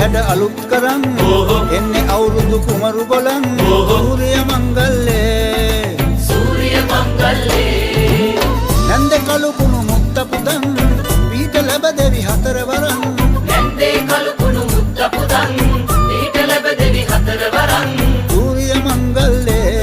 හැඩ අලුත් කරන් එන්නේ අවුරුදු කුමරු බලන් සූර්ය මංගල්ලේ නැන්දේ කළු කුණු මුත්ත පුදන් පීඨ ලැබ දෙවි හතර වරන් නැන්දේ කළු කුණු මුත්ත පුදන් පීඨ ලැබ දෙවි හතර වරන් සූර්ය මංගල්ලේ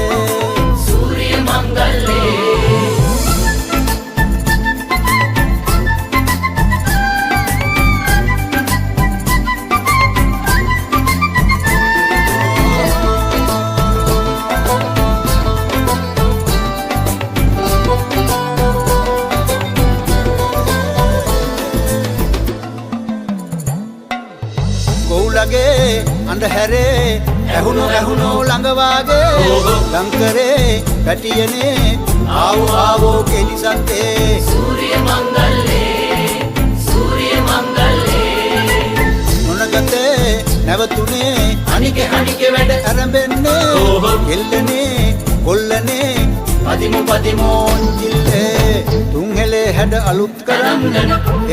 අන්ධහැරේ ඇහුණු ළඟ වාගේ ලංකරේ පැටියනේ ආවෝ කෙලිසත්තේ සූර්ය මංගල්ලේ මොනගතේ නැවතුනේ අනිකේ වැඩ ආරම්භෙන්නේ එල්ලනේ කොල්ලනේ පදිමු ජිල්ලේ තුන්හෙලේ හැඩ අලුත් කරන්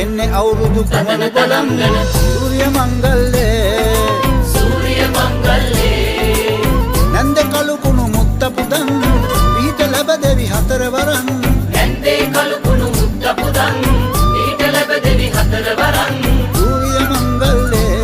එන්නේ අවුරුදු කුමරු බලන් සූර්ය මංගල්ලේ නැන්දේ කළු කුණු මුත්ත පුදන් පීඨ ලැබ දෙවි හතර වරන් නැන්දේ කළු කුණු මුත්ත පුදන් පීඨ ලැබ දෙවි හතර වරන් සූර්ය මංගල්ලේ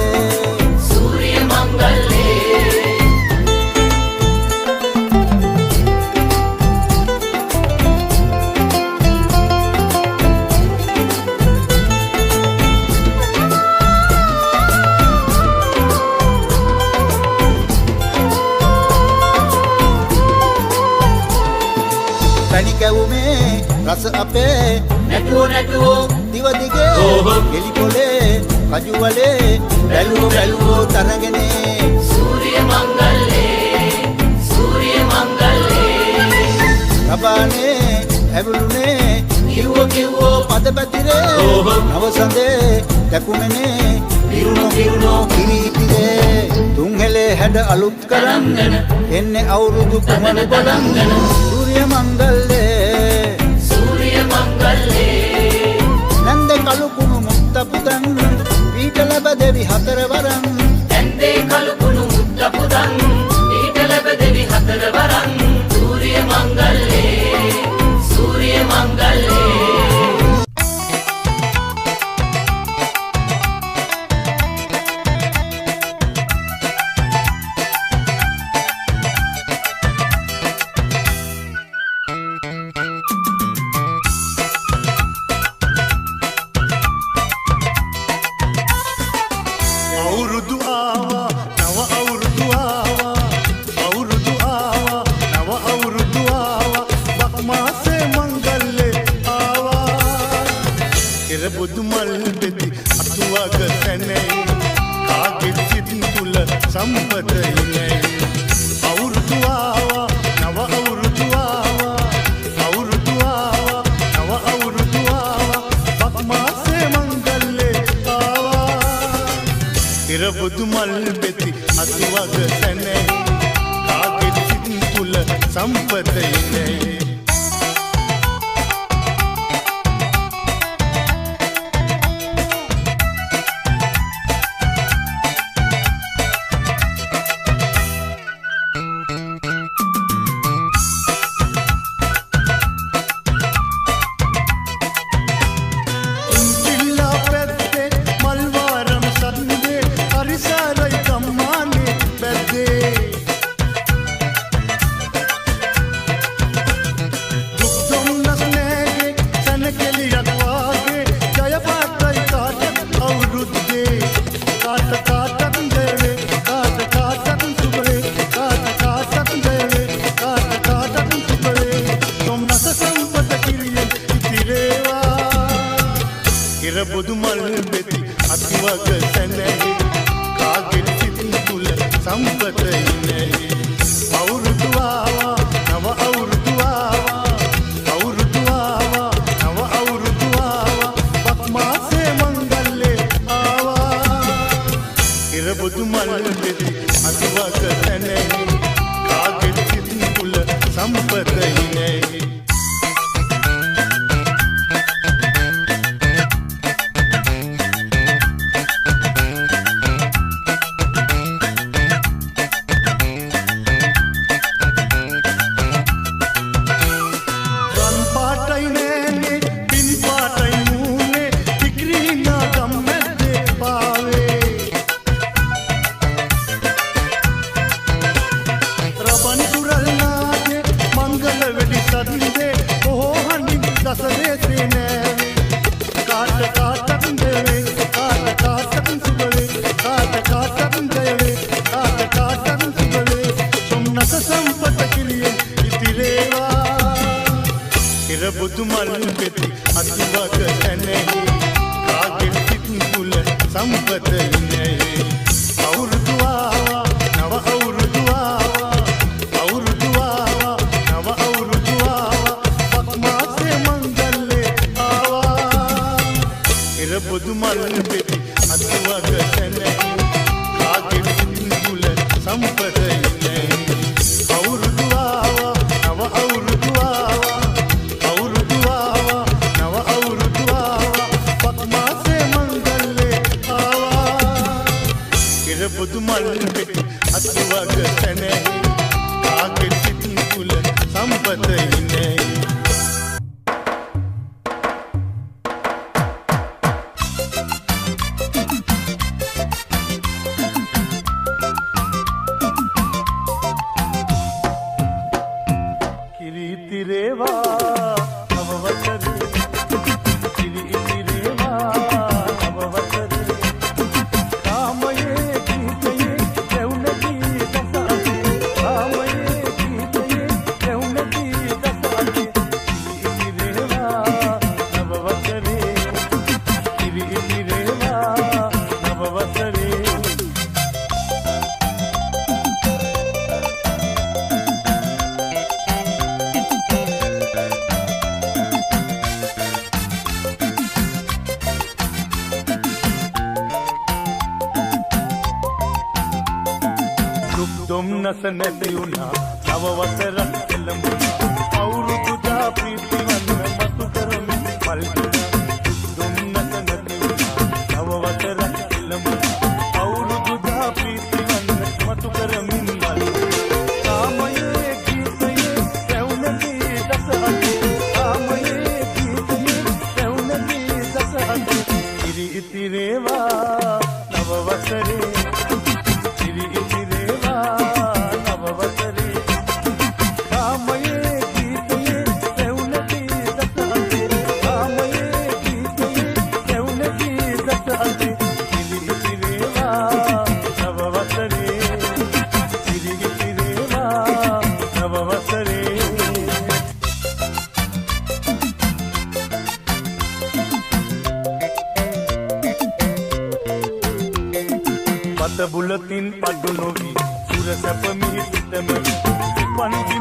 රස අපේ නැටුවෝ දිව දිගේ එලි කොලේ කජු වලේ බැලුවෝ තරගනේ සූර්ය මංගල්ලේ රබානේ ඇවුලුනේ කිව්වෝ පද පැතිරේ නවසඳේ දැකුමනේ පිරුණෝ කිරිපිරේ තුන්හෙලේ හැඩ අලුත් කරන් එන්නේ අවුරුදු කුමරු බලන් සූර්ය මංගල්ලේ නැන්දේ කළු කුණු මුත්ත පුදන් පීඨ ලැබ දෙවි හතර වරන් නැන්දේ කළු කුණු මුත්ත පුදන් පීඨ ලැබ දෙවි හතර වරන් සූර්ය මංගල්ලේ Awurudu awa, bak maase mangalle awa. පෙරබුදු මල් පෙති අතුවක තැනෙහි කාගෙත් සිත් තුල සම්පත නැහැ. අවුරුදු ආවා නව අවුරුදු ආවා අවුරුදු ආවා නව අවුරුදු ආවා පක්මාසේ මංගල්ලේ ආවා. පෙරබුදු මල් පෙති අතුවක තැනෙහි කාගෙත් සිත් තුල සම්පත නැහැ. අවුරුදු ආවා නව අවුරුදු ආවා අවුරුදු ආවා නව අවුරුදු ආවා පක්මාසේ මංගල්ලේ ආවා. පෙරබුදු මල් පෙති අතුවක තැනෙහි කාගෙත් සිත් තුල සම්පත නැහැ. දුම්නස නැති වුණා නව වසරක් එළඹුණා අවුරුදු දා ප්‍රීති වන්න මතු කරමින් පල්දුණා. දුම්නස නැති වුණා නව වසරක් එළඹුණා අවුරුදු දා ප්‍රීති වන්න මතු කරමින් පල්දුණා. කාමයේ ගීතයේ පැවුනදී දසහතේ කාමයේ ගීතයේ පැවුනදී දසහතේ ඉරි ඉතිරේවා නව වසරේ පත බුලතින් පඩු නොවි සුර සැප මිහිතම පන්ති